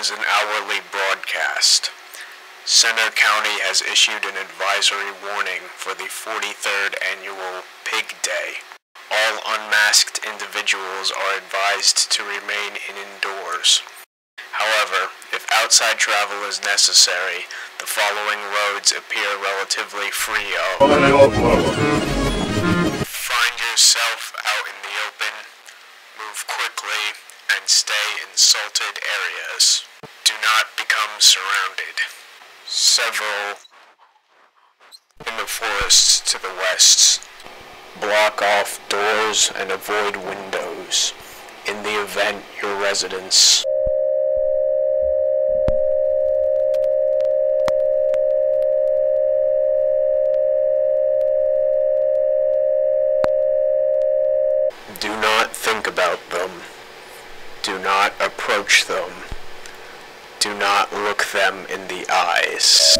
as an hourly broadcast. Center County has issued an advisory warning for the 43rd Annual Pig Day. All unmasked individuals are advised to remain indoors. However, if outside travel is necessary, the following roads appear relatively free of. Find yourself out in the open, move quickly, and stay in salted areas. Do not become surrounded. Several in the forests to the west. Block off doors and avoid windows in the event your residence. Do not think about them. Do not approach them. Do not look them in the eyes.